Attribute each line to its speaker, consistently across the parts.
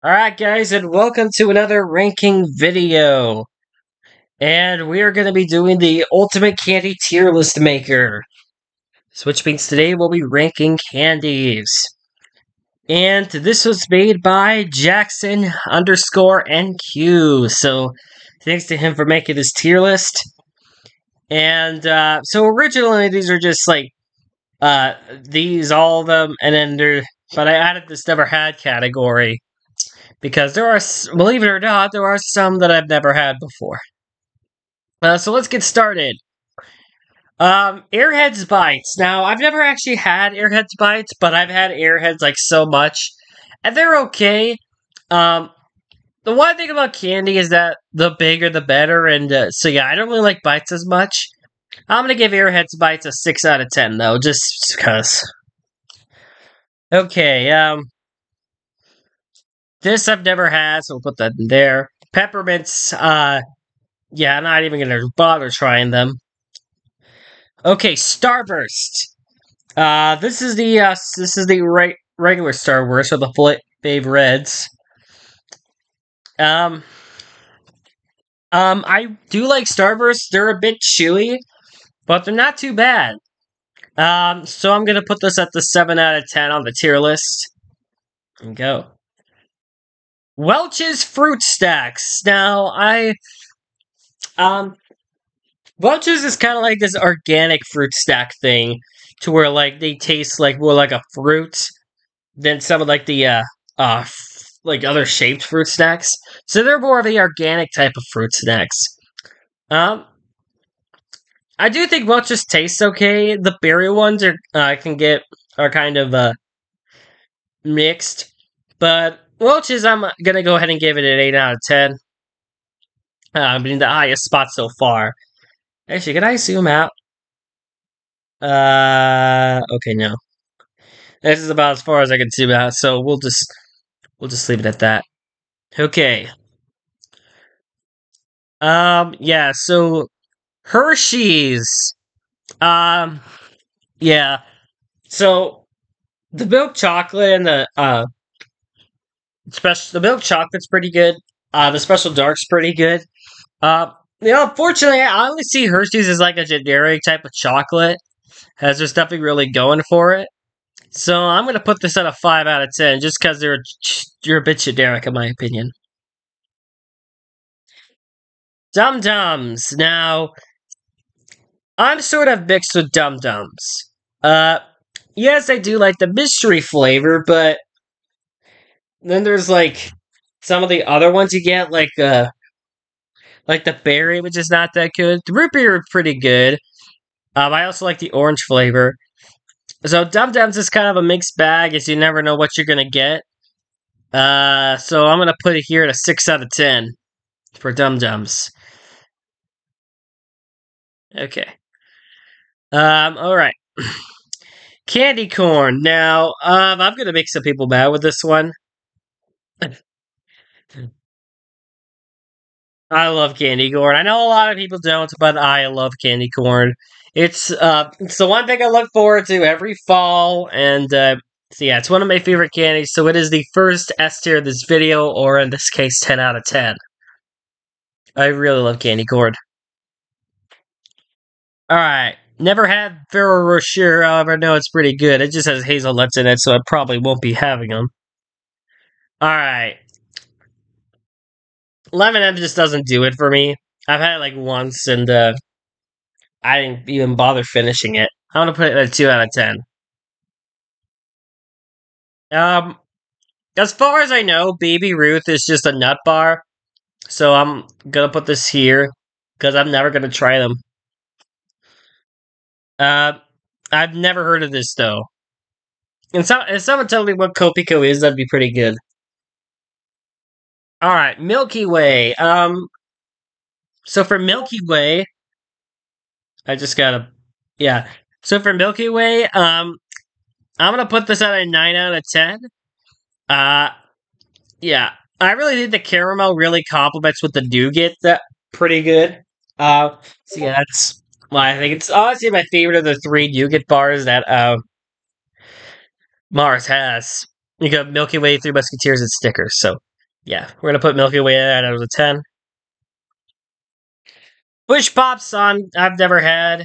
Speaker 1: Alright guys, and welcome to another ranking video. And we are going to be doing the Ultimate Candy Tier List Maker. Which means today we'll be ranking candies. And this was made by Jackson underscore NQ. So thanks to him for making this tier list. And so originally these are just like all of them, and then but I added this never had category. Because there are, believe it or not, there are some that I've never had before. So let's get started. Airheads Bites. Now, I've never actually had Airheads Bites, but I've had Airheads like so much, and they're okay. The one thing about candy is that the bigger the better, and so yeah, I don't really like Bites as much. I'm gonna give Airheads Bites a 6 out of 10 though, just because. Okay, this I've never had, so we'll put that in there. Peppermints, yeah, I'm not even gonna bother trying them. Okay, Starburst. This is the regular Starburst with the Fave Reds. I do like Starburst. They're a bit chewy, but they're not too bad. So I'm gonna put this at the 7 out of 10 on the tier list. And go. Welch's Fruit Stacks. Now, Welch's is kind of like this organic fruit stack thing, to where, like, they taste like more like a fruit than some of, like, the, like, other shaped fruit snacks. So they're more of the organic type of fruit snacks. I do think Welch's tastes okay. The berry ones are kind of, mixed. But Welch's, I'm gonna go ahead and give it an 8 out of 10. I mean, the highest spot so far. Actually, can I zoom out? Okay, no. This is about as far as I can zoom out, so we'll just leave it at that. Okay. Yeah, so Hershey's. Yeah. So the milk chocolate and the milk chocolate's pretty good. The special dark's pretty good. Unfortunately, I only see Hershey's as like a generic type of chocolate, as there's nothing really going for it. So I'm gonna put this at a 5 out of 10, just because they're a bit generic in my opinion. Dum Dums. Now, I'm sort of mixed with Dum Dums. Yes, I do like the mystery flavor, but then there's like some of the other ones you get, like the berry, which is not that good. The root beer is pretty good. I also like the orange flavor. So Dum Dums is kind of a mixed bag, as you never know what you're gonna get. So I'm gonna put it here at a 6 out of 10 for Dum Dums. Okay. Alright. Candy corn. Now, I'm gonna make some people mad with this one. I love candy corn. I know a lot of people don't, but I love candy corn. It's the one thing I look forward to every fall, and so yeah, it's one of my favorite candies. So it is the first S tier of this video, or in this case, 10 out of 10. I really love candy corn. All right, never had Ferrero Rocher. However, I know it's pretty good. It just has hazelnuts in it, so I probably won't be having them. All right. Lemon M just doesn't do it for me. I've had it like once, and I didn't even bother finishing it. I'm gonna put it at a 2 out of 10. As far as I know, Baby Ruth is just a nut bar, so I'm gonna put this here because I'm never gonna try them. I've never heard of this though. And if someone tell me what Kopiko is, that'd be pretty good. All right, Milky Way. So for Milky Way, I just gotta, yeah. So for Milky Way, I'm gonna put this at a 9 out of 10. Yeah, I really think the caramel really complements with the nougat. That pretty good. So yeah, that's why I think it's honestly my favorite of the 3 nougat bars that Mars has. You got Milky Way, 3 Musketeers, and Snickers. So Yeah, we're gonna put Milky Way out of a 10. Bush Pops on I've never had.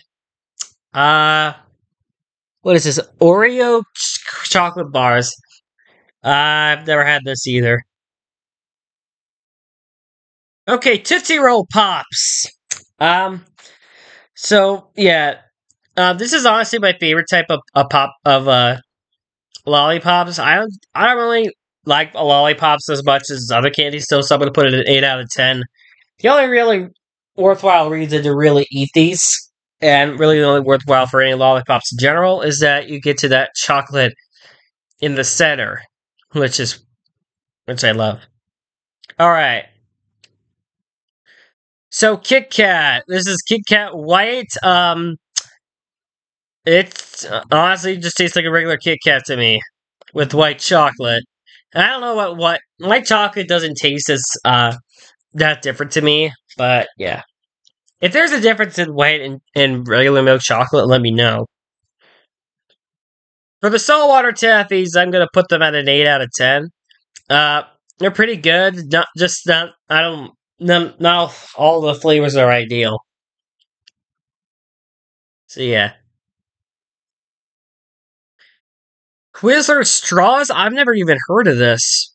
Speaker 1: Uh what is this? Oreo chocolate bars. I've never had this either. Okay, Tootsie Roll Pops. Um so yeah, this is honestly my favorite type of a pop of lollipops. I don't really like lollipops as much as other candies still, so I'm gonna put it at 8 out of 10. The only really worthwhile reason to really eat these, and really the only worthwhile for any lollipops in general, is that you get to that chocolate in the center, which is which I love. All right, so Kit Kat. This is Kit Kat White. It's honestly just tastes like a regular Kit Kat to me with white chocolate. I don't know what white chocolate doesn't taste as that different to me, but yeah. If there's a difference in white and regular milk chocolate, let me know. For the saltwater taffies, I'm gonna put them at an 8 out of 10. Uh, they're pretty good. Not just not. I don't. Not all the flavors are ideal. So yeah, Twizzler straws. I've never even heard of this.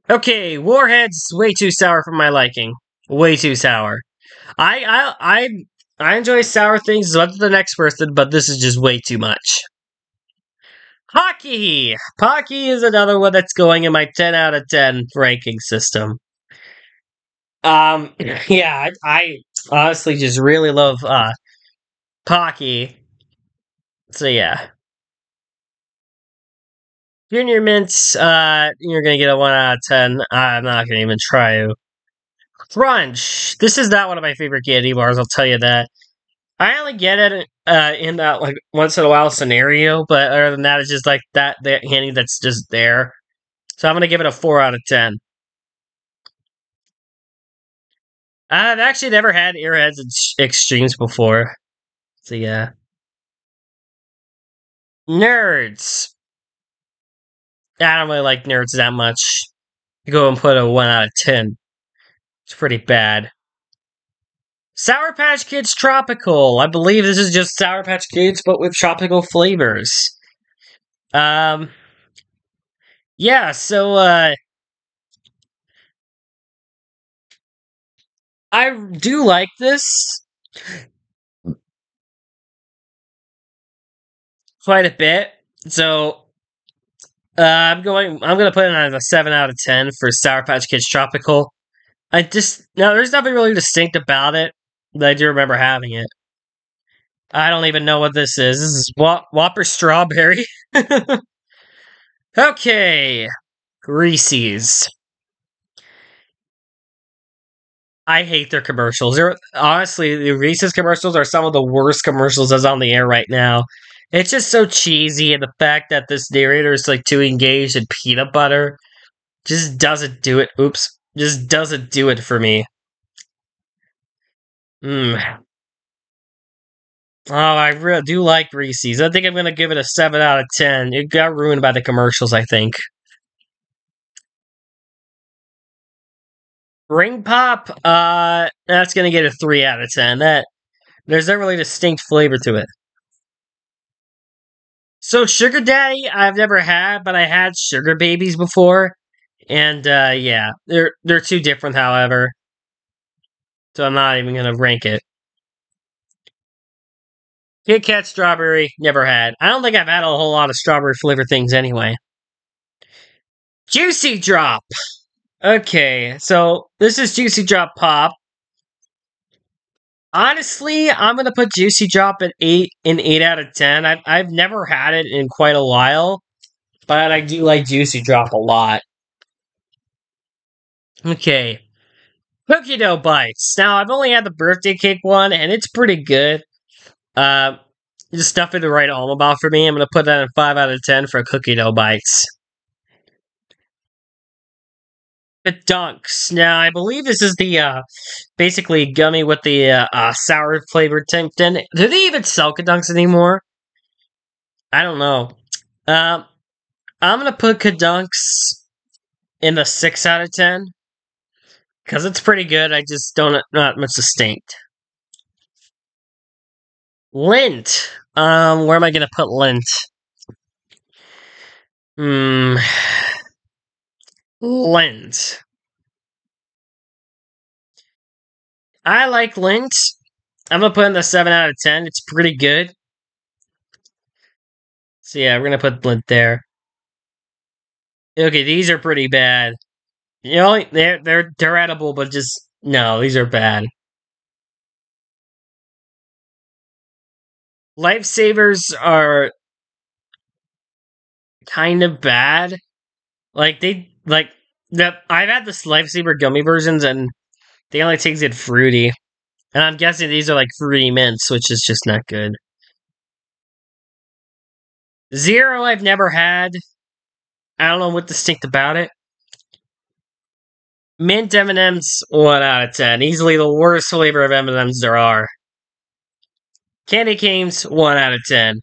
Speaker 1: Okay, Warheads way too sour for my liking. Way too sour. I enjoy sour things as much as the next person, but this is just way too much. Hockey! Pocky is another one that's going in my 10 out of 10 ranking system. Yeah, I honestly just really love Pocky. So yeah. Junior Mints, you're gonna get a 1 out of 10. I'm not gonna even try to. Crunch! This is not one of my favorite candy bars, I'll tell you that. I only get it in that like once in a while scenario, but other than that, it's just like that candy that's just there. So I'm gonna give it a 4 out of 10. I've actually never had Airheads Extremes before. So yeah. Nerds. I don't really like nerds that much. Go and put a 1 out of 10. It's pretty bad. Sour Patch Kids Tropical. I believe this is just Sour Patch Kids, but with tropical flavors. Um, yeah, so, I do like this quite a bit. So, I'm gonna put it as a 7 out of 10 for Sour Patch Kids Tropical. No, there's nothing really distinct about it, but I do remember having it. I don't even know what this is. This is Whopper Strawberry. Okay, Reese's. I hate their commercials. They're honestly the Reese's commercials are some of the worst commercials that's on the air right now. It's just so cheesy, and the fact that this narrator is like too engaged in peanut butter just doesn't do it. Oops, just doesn't do it for me. Hmm. Oh, I really do like Reese's. I think I'm gonna give it a 7 out of 10. It got ruined by the commercials, I think. Ring Pop, that's gonna get a 3 out of 10. That there's not really distinct flavor to it. So Sugar Daddy, I've never had, but I had Sugar Babies before, and yeah, they're too different. However, so I'm not even gonna rank it. Kit Kat Strawberry, never had. I don't think I've had a whole lot of strawberry flavored things anyway. Juicy Drop. Okay, so this is Juicy Drop Pop. Honestly, I'm gonna put Juicy Drop at 8 out of 10. I've never had it in quite a while, but I do like Juicy Drop a lot. Okay, cookie dough bites. Now I've only had the birthday cake one, and it's pretty good. Uh, just nothing to write home about for me. I'm gonna put that in 5 out of 10 for cookie dough bites. The Dunks. Now I believe this is the basically gummy with the sour flavored type. Do they even sell Dunks anymore? I don't know. Um, I'm gonna put Kadunks. in the 6 out of 10 because it's pretty good. I just don't not much distinct. Lint. Where am I gonna put lint? Hmm. Lint. I like lint. I'm gonna put in the 7 out of 10. It's pretty good. So yeah, we're gonna put lint there. Okay, these are pretty bad. You know, they're edible, but just no, these are bad. Lifesavers are kind of bad. Like I've had this lifesaver gummy versions and they only tasted fruity. And I'm guessing these are like fruity mints, which is just not good. Zero I've never had. I don't know what distinct about it. Mint M&M's 1 out of 10. Easily the worst flavor of M&M's there are. Candy canes 1 out of 10.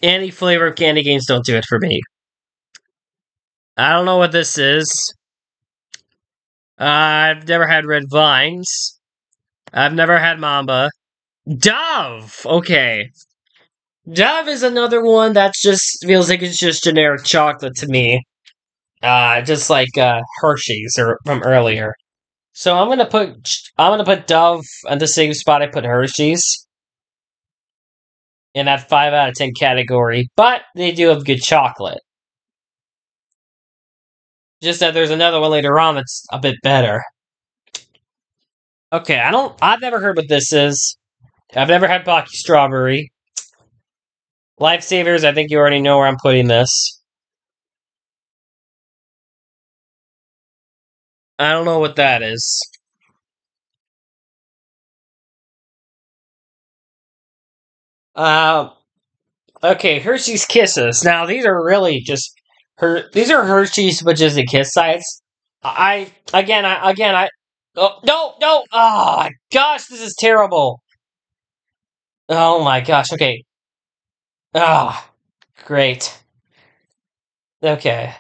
Speaker 1: Any flavor of candy canes don't do it for me. I don't know what this is. I've never had red vines. I've never had Mamba. Dove! Okay. Dove is another one that just feels like it's just generic chocolate to me. Just like Hershey's or from earlier. So I'm gonna put Dove on the same spot I put Hershey's in that 5 out of 10 category, but they do have good chocolate. Just that there's another one later on that's a bit better. Okay, I've never heard what this is. I've never had Pocky Strawberry. Lifesavers, I think you already know where I'm putting this. I don't know what that is. Uh, okay, Hershey's Kisses. Now these are really just these are Hershey's, but just the kiss size. I oh no. Oh my gosh, this is terrible. Oh my gosh. Okay. Ah, great. Okay.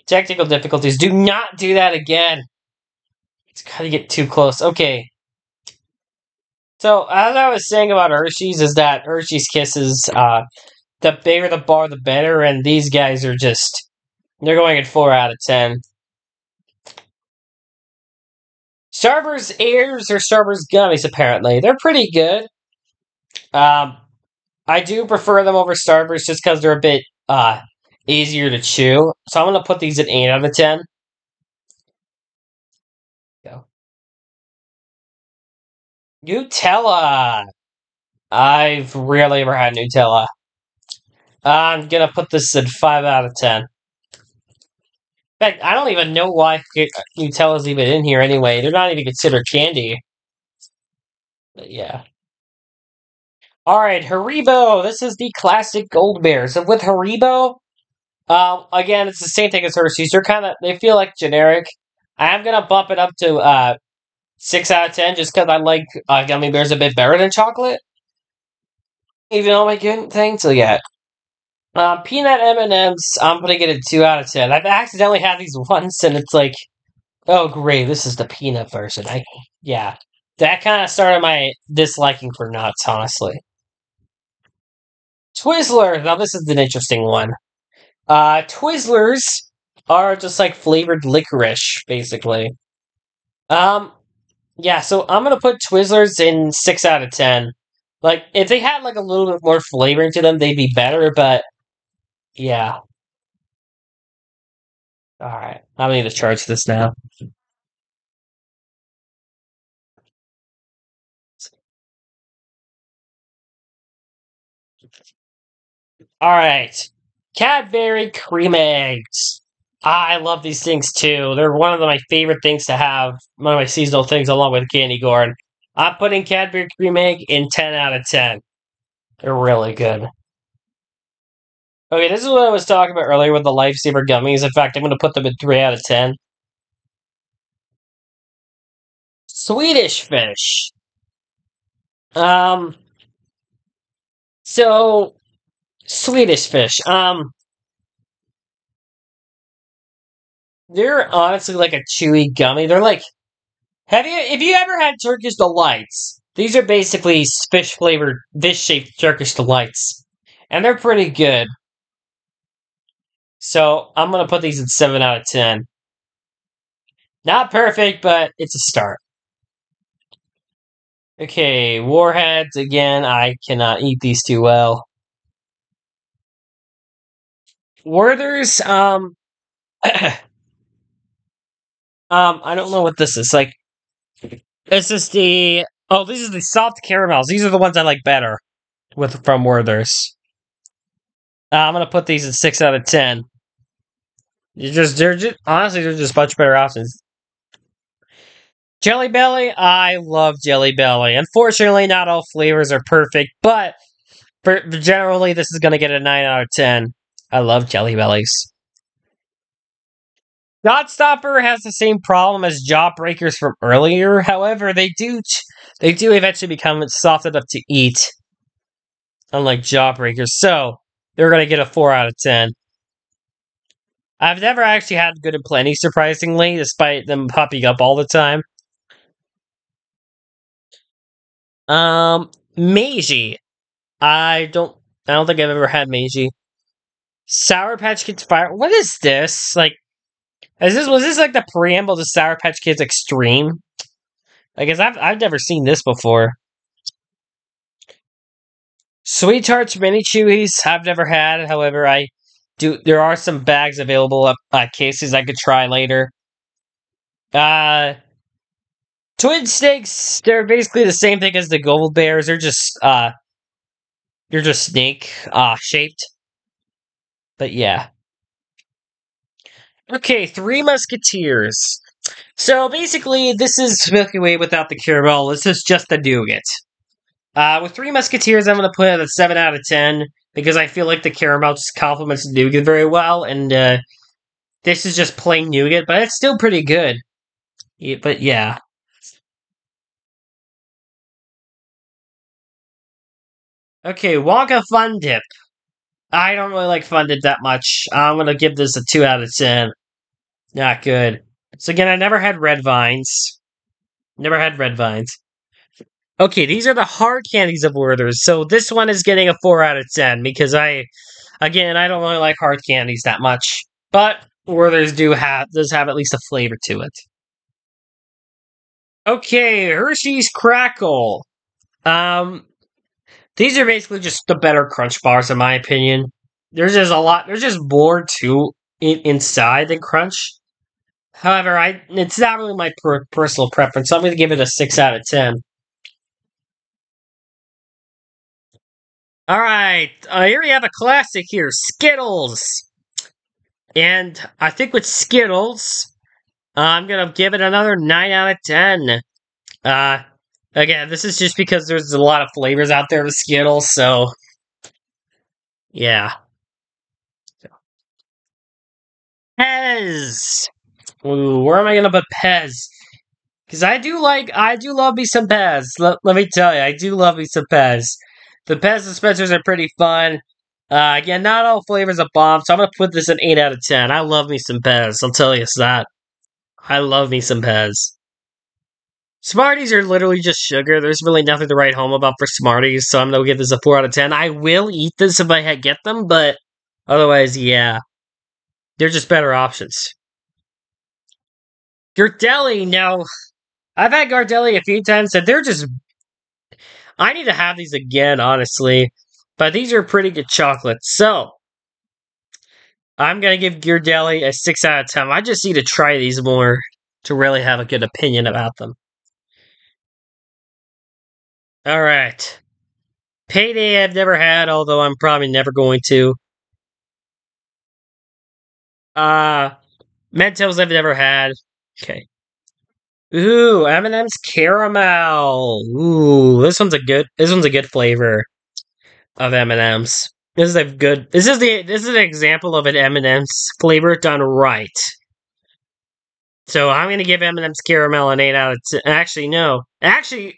Speaker 1: Technical difficulties. Do not do that again. It's gotta get too close. Okay. So as I was saying about Hershey's is that Hershey's Kisses, the bigger the bar, the better, and these guys are just they're going at 4 out of 10. Starburst Airs or Starburst Gummies, apparently. They're pretty good. Um, I do prefer them over Starburst just because they're a bit easier to chew. So I'm going to put these at 8 out of 10. Go. Nutella. I've rarely ever had Nutella. I'm going to put this at 5 out of 10. In fact, I don't even know why Nutella's even in here anyway. They're not even considered candy. But yeah. Alright, Haribo. This is the classic Gold Bear. So with Haribo, again, it's the same thing as Hershey's. They feel like generic. I am gonna bump it up to 6 out of 10 just because I like gummy bears a bit better than chocolate. Even though I couldn't think so yet. Peanut M&M's, I'm gonna get a 2 out of 10. I've accidentally had these once, and it's like, oh great, this is the peanut version. Yeah, that kind of started my disliking for nuts, honestly. Twizzlers. Now this is an interesting one. Twizzlers are just like flavored licorice, basically. Um, yeah, so I'm gonna put Twizzlers in 6 out of 10. Like, if they had like a little bit more flavor to them, they'd be better, but yeah. Alright, I need to charge this now. Alright. Cadbury cream eggs. I love these things too. They're one of my favorite things to have. One of my seasonal things along with candy corn. I'm putting Cadbury cream egg in 10 out of 10. They're really good. Okay, this is what I was talking about earlier with the Lifesaver gummies. In fact, I'm going to put them at 3 out of 10. Swedish fish. Um, so, Swedish fish. They're honestly like a chewy gummy. They're like, if you ever had Turkish Delights? These are basically fish flavored, fish shaped Turkish Delights. And they're pretty good. So I'm gonna put these at 7 out of 10. Not perfect, but it's a start. Okay, Warheads again. I cannot eat these too well. Werther's, I don't know what this is. Like, this is the these are the soft caramels. These are the ones I like better with from Werther's. I'm gonna put these at 6 out of 10. They're just honestly they're just much better options. Jelly Belly, I love Jelly Belly. Unfortunately, not all flavors are perfect, but generally, this is gonna get a 9 out of 10. I love Jelly Bellies. Godstopper has the same problem as Jawbreakers from earlier. However, they do eventually become soft enough to eat, unlike Jawbreakers. So they're gonna get a 4 out of 10. I've never actually had Good and Plenty, surprisingly, despite them popping up all the time. Meiji. I don't think I've ever had Meiji. Sour Patch Kids Fire. What is this? Like, was this like the preamble to Sour Patch Kids Extreme? I guess I've never seen this before. Sweet Tarts Mini Chewies. I've never had. However, I do. There are some bags available at cases I could try later. Twin Snakes. They're basically the same thing as the Gold Bears. They're just snake shaped. But yeah. Okay, Three Musketeers. So basically, this is Milky Way without the caramel. This is just the nougat. With Three Musketeers, I'm going to put it at 7 out of 10 because I feel like the caramel just complements the nougat very well, and this is just plain nougat, but it's still pretty good. Yeah, but yeah. Okay, Wonka Fun Dip. I don't really like Fun Dip that much. I'm going to give this a 2 out of 10. Not good. So again, I never had red vines. Never had red vines. Okay, these are the hard candies of Werther's. So this one is getting a 4 out of 10 because I don't really like hard candies that much. But Werther's does have at least a flavor to it. Okay, Hershey's Crackle. Um, these are basically just the better Crunch bars, in my opinion. There's just more to inside than Crunch. However, it's not really my personal preference. So I'm going to give it a 6 out of 10. All right, here we have a classic here, Skittles. And I think with Skittles, I'm gonna give it another 9 out of 10. Uh, Again, this is just because there's a lot of flavors out there with Skittles, so yeah. Pez. Ooh, where am I gonna put Pez? Because I do love me some Pez. Let me tell you, I do love me some Pez. The Pez dispensers are pretty fun. Again, not all flavors are bomb, so I'm gonna put this an 8 out of 10. I love me some Pez, I'll tell you that. I love me some Pez. Smarties are literally just sugar. There's really nothing to write home about for Smarties, so I'm gonna give this a 4 out of 10. I will eat this if I get them, but otherwise, yeah. They're just better options. Gardelli, now, I've had Gardelli a few times, and they're just. I need to have these again, honestly. But these are pretty good chocolates, so. I'm gonna give Gardelli a 6 out of 10. I just need to try these more to really have a good opinion about them. Alright. Payday I've never had, although I'm probably never going to. Mentos I've never had. Okay. Ooh, M&M's caramel. Ooh, this one's a good flavor of M&M's. This is an example of an M&M's flavor done right. So I'm gonna give M&M's caramel an 8 out of 10. Actually,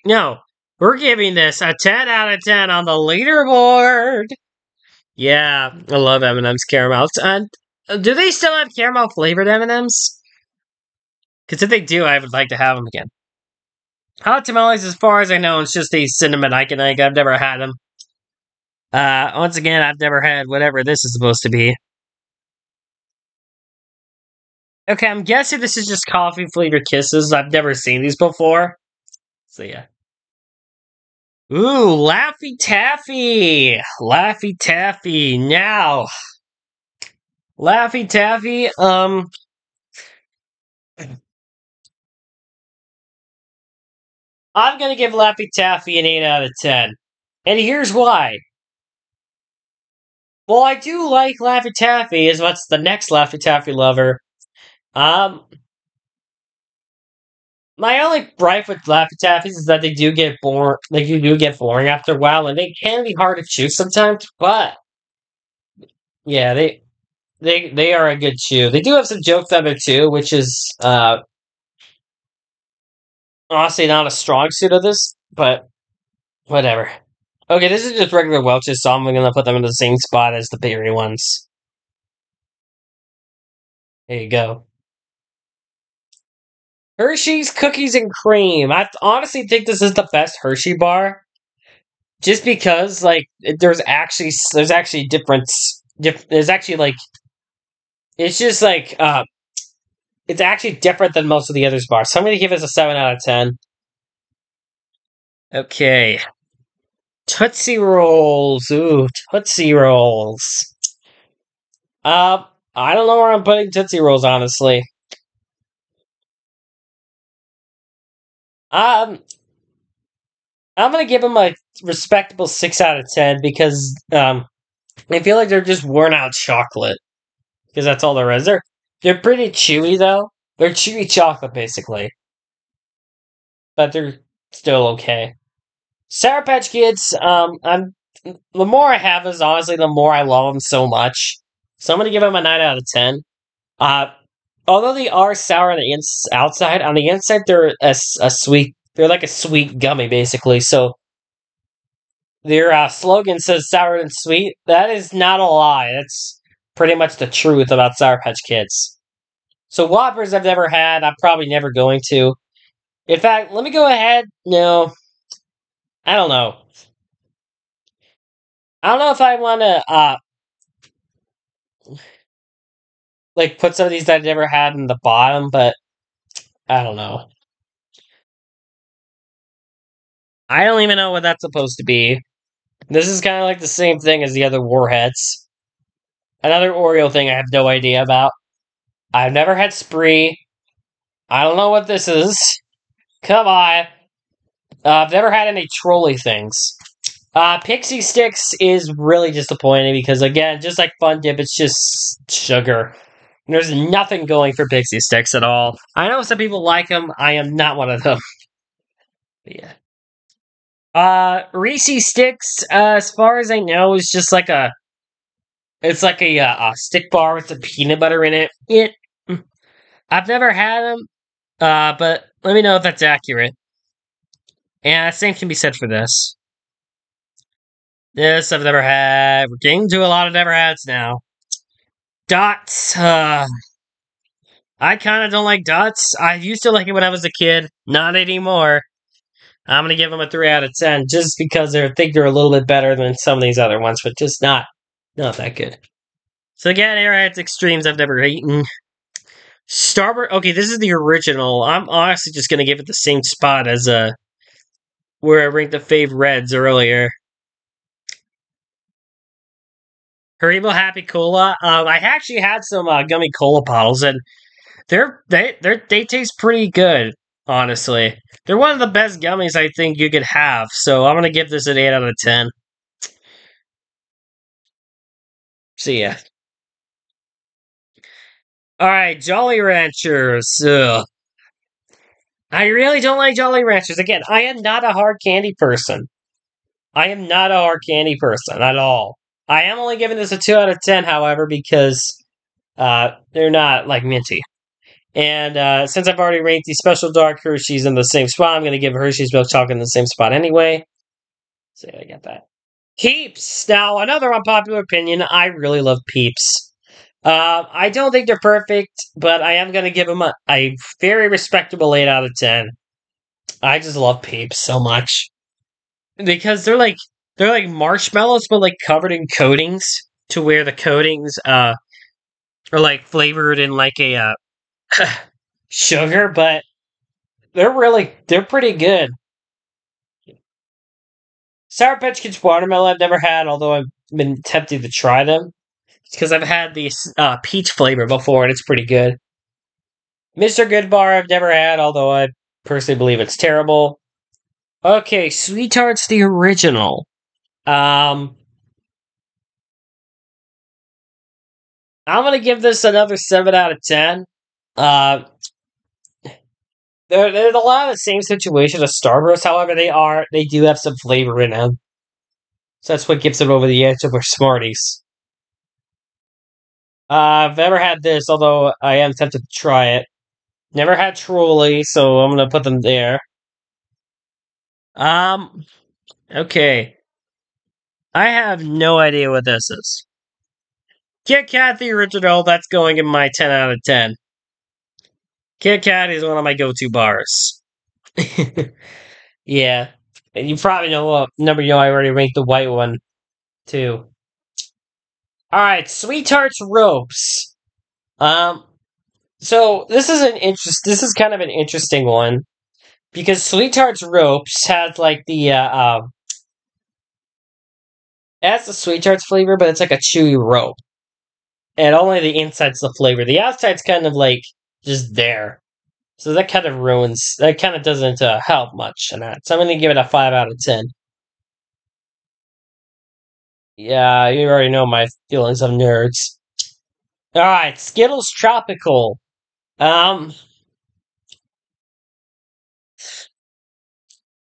Speaker 1: no. We're giving this a 10 out of 10 on the leaderboard. Yeah, I love M&M's caramel. And do they still have caramel flavored M&M's? Because if they do, I would like to have them again. Hot tamales, as far as I know, it's just a cinnamon icon egg. I've never had them. Once again, I've never had whatever this is supposed to be. Okay, I'm guessing this is just coffee flavored kisses. I've never seen these before. So yeah. Ooh, Laffy Taffy! Laffy Taffy. Now, Laffy Taffy, I'm gonna give Laffy Taffy an 8 out of 10. And here's why. Well, I do like Laffy Taffy as what's the next Laffy Taffy lover. Um, my only gripe with Laffy Taffies is that they do get boring. Like you do get boring after a while, and they can be hard to chew sometimes. But yeah, they are a good chew. They do have some jokes on there too, which is honestly not a strong suit of this, but whatever. Okay, this is just regular Welch's, so I'm gonna put them in the same spot as the berry ones. There you go. Hershey's Cookies and Cream. I honestly think this is the best Hershey bar, just because like there's actually difference. There's actually like it's just like it's actually different than most of the others bars. So I'm gonna give this a 7 out of 10. Okay, Tootsie Rolls. Ooh, Tootsie Rolls. I don't know where I'm putting Tootsie Rolls, honestly. Um, I'm gonna give them a respectable 6 out of 10 because I feel like they're just worn out chocolate because that's all there is. They're pretty chewy though. They're chewy chocolate basically, but they're still okay. Sour Patch Kids. I'm the more I have is honestly the more I love them so much. So I'm gonna give them a 9 out of 10. Uh, although they are sour on the outside, on the inside they're a sweet. They're like a sweet gummy basically. So their slogan says sour and sweet. That is not a lie. That's pretty much the truth about Sour Patch Kids. So Whoppers I've never had. I'm probably never going to. In fact, let me go ahead. No, I don't know. I don't know if I want to like put some of these that I've never had in the bottom, but I don't know. I don't even know what that's supposed to be. This is kind of like the same thing as the other Warheads. Another Oreo thing I have no idea about. I've never had Spree. I don't know what this is. Come on. I've never had any trolley things. Pixie Sticks is really disappointing because, again, just like Fun Dip, it's just sugar. There's nothing going for Pixie Sticks at all. I know some people like them. I am not one of them. But yeah. Reese Sticks, as far as I know, is just like it's like a stick bar with some peanut butter in it. I've never had them, but let me know if that's accurate. And the same can be said for this. This I've never had. We're getting to a lot of never hads now. Dots. I kind of don't like dots. I used to like it when I was a kid. Not anymore. I'm gonna give them a 3 out of 10 just because I think they're a little bit better than some of these other ones, but just not that good. So again, Airheads Extremes I've never eaten. Starburst. Okay, this is the original. I'm honestly just gonna give it the same spot as where I ranked the Fave Reds earlier. Haribo Happy Cola. I actually had some gummy cola bottles, and they taste pretty good. Honestly, they're one of the best gummies I think you could have. So I'm gonna give this an 8 out of 10. See ya. All right, Jolly Ranchers. Ugh. I really don't like Jolly Ranchers. Again, I am not a hard candy person. I am not a hard candy person at all. I am only giving this a 2 out of 10, however, because they're not like minty. And since I've already ranked the Special Dark Hershey's in the same spot, I'm going to give Hershey's Milk Chocolate in the same spot anyway. So I got that. Peeps! Now, another unpopular opinion, I really love Peeps. I don't think they're perfect, but I am gonna give them a very respectable 8 out of 10. I just love Peeps so much because they're like marshmallows, but like covered in coatings to where the coatings are like flavored in like a sugar, but they're pretty good. Sour Patch Kids watermelon I've never had, although I've been tempted to try them. It's because I've had the peach flavor before, and it's pretty good. Mr. Goodbar I've never had, although I personally believe it's terrible. Okay, Sweethearts the original. Um, I'm gonna give this another 7 out of 10. Uh, there's a lot of the same situation as Starburst, however, they do have some flavor in them, so that's what gives them over the edge over Smarties. I've never had this, although I am tempted to try it. Never had Trolley, so I'm gonna put them there. Um, okay. I have no idea what this is. Kit Kat the original, that's going in my 10 out of 10. Kit Kat is one of my go-to bars. Yeah. And you probably know what number I already ranked the white one too. Alright, Sweethearts Ropes. Um so this is kind of an interesting one. Because Sweethearts Ropes has like it has the Sweethearts flavor, but it's like a chewy rope. And only the inside's the flavor. The outside's kind of like just there. So that kind of doesn't help much in that. So I'm going to give it a 5 out of 10. Yeah, you already know my feelings of nerds. Alright, Skittles Tropical. Um,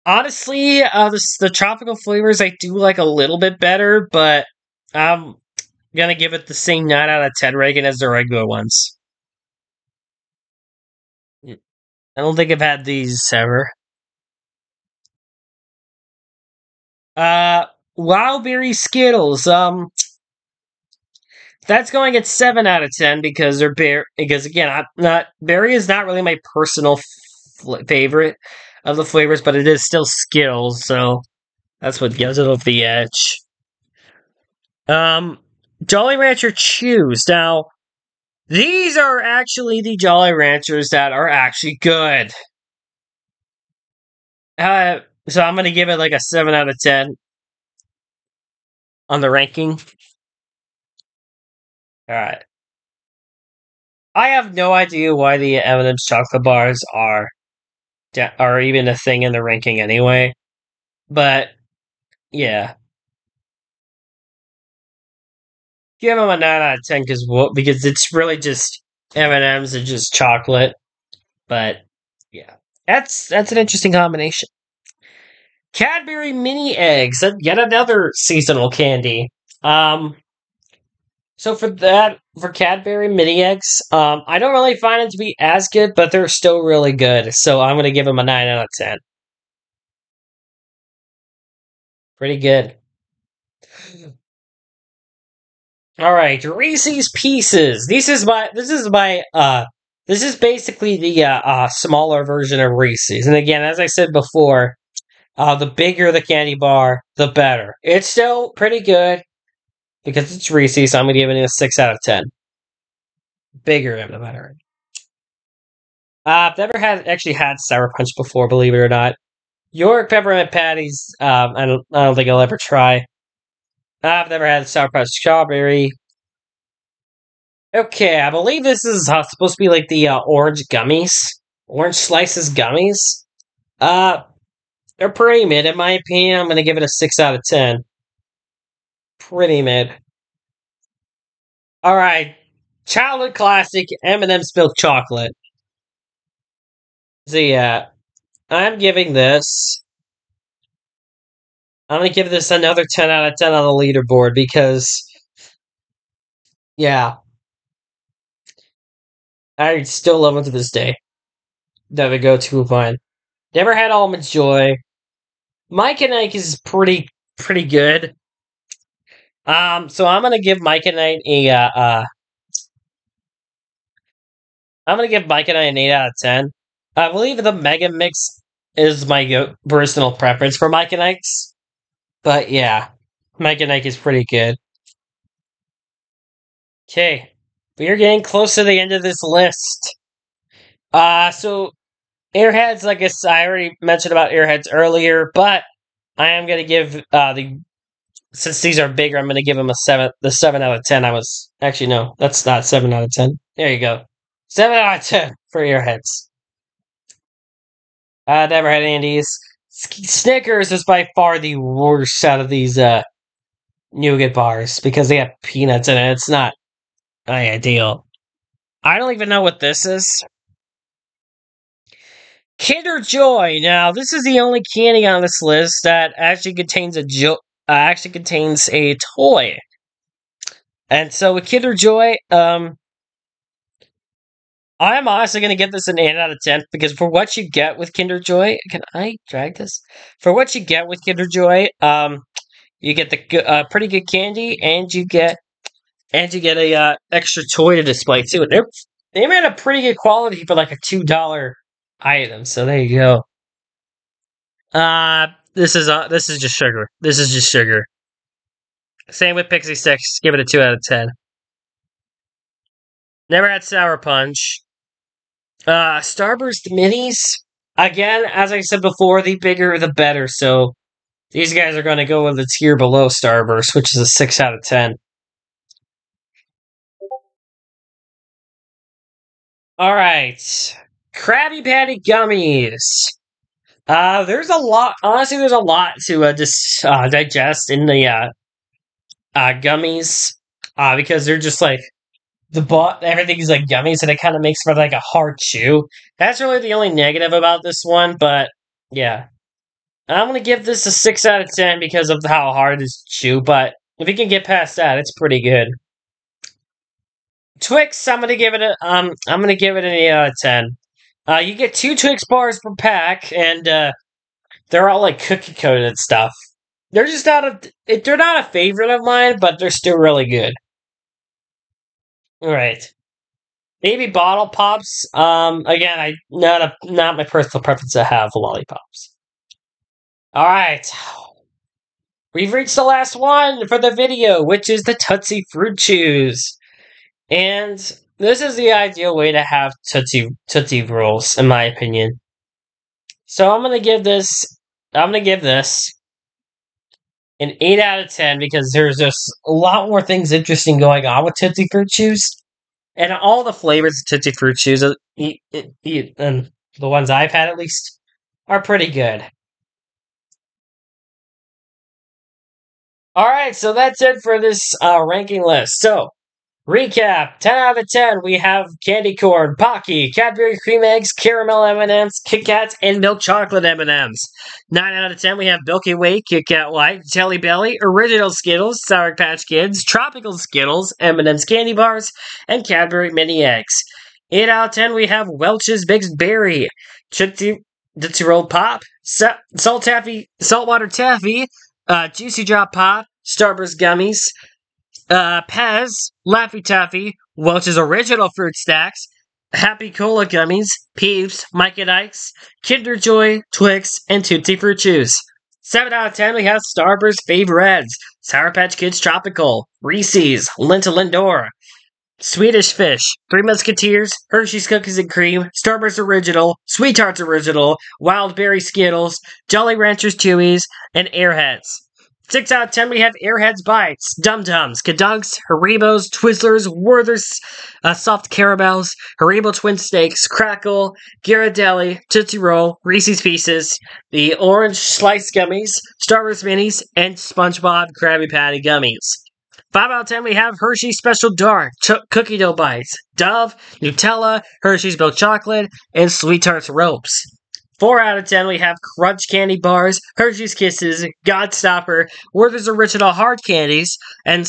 Speaker 1: Honestly, the tropical flavors I do like a little bit better, but I'm gonna give it the same 9 out of 10 rating as the regular ones. I don't think I've had these ever. Uh, Wildberry Skittles. That's going at 7 out of 10 because they're because again, I'm not berry is not really my personal favorite of the flavors, but it is still Skittles, so that's what gives it up the edge. Um, Jolly Rancher Chews. Now, these are actually the Jolly Ranchers that are actually good. So I'm gonna give it like a 7 out of 10 on the ranking. All right. I have no idea why the M&M's chocolate bars are even a thing in the ranking anyway. But yeah, give them a 9 out of 10 because it's really just M&M's and just chocolate. But yeah, that's an interesting combination. Cadbury mini eggs, yet another seasonal candy. Um, so for Cadbury mini eggs, I don't really find it to be as good, but they're still really good. So I'm gonna give them a 9 out of 10. Pretty good. All right, Reese's Pieces. This is basically the smaller version of Reese's. And again, as I said before, the bigger the candy bar, the better. It's still pretty good because it's Reese's. So I'm gonna give it a 6 out of 10. Bigger, the better. I've never actually had Sour Punch before, believe it or not. York peppermint patties. I don't think I'll ever try. I've never had Sour Punch strawberry. Okay, I believe this is supposed to be like the orange gummies, orange slices gummies. Uh, they're pretty mid in my opinion. I'm gonna give it a 6 out of 10. Pretty mid. All right, childhood classic M&M's milk chocolate. So yeah, I'm giving this. I'm gonna give this another 10 out of 10 on the leaderboard because yeah, I still love them to this day. They're the go-to of mine. Never had Almond Joy. Mike and Ike is pretty good. So I'm gonna give Mike and Ike I'm gonna give Mike and I an 8 out of 10. I believe the Mega Mix is my personal preference for Mike and Ike's. But yeah, Mike and Ike is pretty good. Okay, we are getting close to the end of this list. So Airheads, like I already mentioned about Airheads earlier, but I am gonna give the since these are bigger, I'm gonna give them a 7. The 7 out of 10. I was actually no, that's not 7 out of 10. There you go, 7 out of 10 for Airheads. Never had Andes. Snickers is by far the worst out of these nougat bars because they have peanuts in it. It's not ideal. I don't even know what this is. Kinder Joy. Now, this is the only candy on this list that actually contains a toy. And so with Kinder Joy, I am honestly going to give this an 8 out of 10 because for what you get with Kinder Joy, can I drag this? For what you get with Kinder Joy, you get the pretty good candy, and you get a extra toy to display too. They made a pretty good quality for like a $2 item. So there you go. This is just sugar. This is just sugar. Same with Pixie Sticks. Give it a 2 out of 10. Never had Sour Punch. Starburst Minis. Again, as I said before, the bigger the better. So these guys are going to go with the tier below Starburst, which is a 6 out of 10. All right, Krabby Patty gummies. There's a lot. Honestly, there's a lot to digest in the gummies. Because they're just like everything's like gummies, and it kind of makes for like a hard chew. That's really the only negative about this one. But yeah, I'm gonna give this a 6 out of 10 because of how hard it is to chew. But if you can get past that, it's pretty good. Twix, I'm gonna give it an 8 out of 10. You get 2 Twix bars per pack, and they're all like cookie coated stuff. They're just they're not a favorite of mine, but they're still really good. All right, maybe bottle pops. Again, not my personal preference to have lollipops. All right, we've reached the last one for the video, which is the Tootsie Fruit Chews. And this is the ideal way to have Tootsie Rolls, in my opinion. So I'm gonna give this an 8 out of 10 because there's just a lot more things interesting going on with Tootsie Fruit Chews. And all the flavors of Tootsie Fruit Chews, and the ones I've had at least, are pretty good. Alright, so that's it for this ranking list. So, recap, 10 out of 10, we have candy corn, Pocky, Cadbury cream eggs, caramel M&Ms, Kit Kats, and milk chocolate M&Ms. 9 out of 10, we have Milky Way, Kit Kat White, Jelly Belly, Original Skittles, Sour Patch Kids, Tropical Skittles, M&M's candy bars, and Cadbury mini eggs. 8 out of 10, we have Welch's Mixed Berry, Tootsie Roll Pop, Saltwater Taffy, Juicy Drop Pop, Starburst Gummies, Pez, Laffy Taffy, Welch's Original Fruit Stacks, Happy Cola Gummies, Peeps, Mike and Ike's, Kinder Joy, Twix, and Tootsie Fruit Chews. 7 out of 10, we have Starburst Favorites, Sour Patch Kids Tropical, Reese's, Lindt Lindor, Swedish Fish, Three Musketeers, Hershey's Cookies and Cream, Starburst Original, Sweet Tarts Original, Wild Berry Skittles, Jolly Ranchers Chewies, and Airheads. 6 out of 10, we have Airheads Bites, Dum Dums, Kadunks, Haribos, Twizzlers, Werther's Soft Caramels, Haribo Twin Steaks, Crackle, Ghirardelli, Tootsie Roll, Reese's Pieces, the Orange Slice Gummies, Starburst Minis, and SpongeBob Krabby Patty Gummies. 5 out of 10, we have Hershey's Special Dark, Cookie Dough Bites, Dove, Nutella, Hershey's Milk Chocolate, and Sweet Tarts Ropes. 4 out of 10, we have Crunch Candy Bars, Hershey's Kisses, Godstopper, Werther's Original Hard Candies, and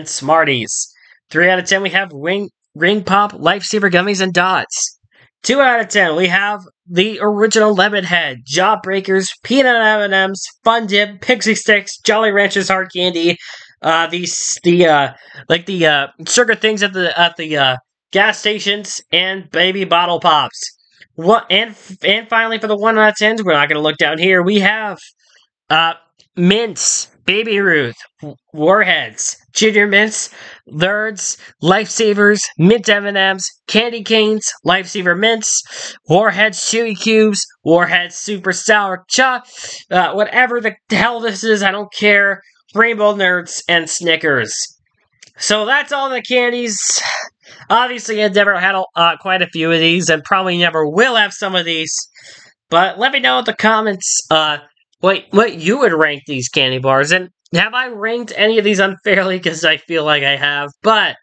Speaker 1: Smarties. 3 out of 10, we have Ring Pop, Lifesaver Gummies, and Dots. 2 out of 10, we have the Original Lemonhead, Jawbreakers, Peanut M&Ms, Fun Dip, Pixie Sticks, Jolly Ranchers Hard Candy, sugar things at the gas stations, and baby bottle pops. What and finally for the 1 out of 10s, we're not going to look down here. We have uh, Mints, Baby Ruth, Warheads, Junior Mints, Nerds, Lifesavers, Mint M&Ms, Candy Canes, Lifesaver Mints, Warheads Chewy Cubes, Warheads Super Sour whatever the hell this is, I don't care, Rainbow Nerds, and Snickers. So that's all the candies. Obviously, I've never had quite a few of these, and probably never will have some of these. But let me know in the comments what you would rank these candy bars. And have I ranked any of these unfairly? Because I feel like I have. But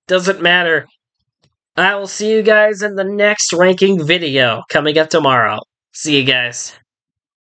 Speaker 1: doesn't matter. I will see you guys in the next ranking video coming up tomorrow. See you guys.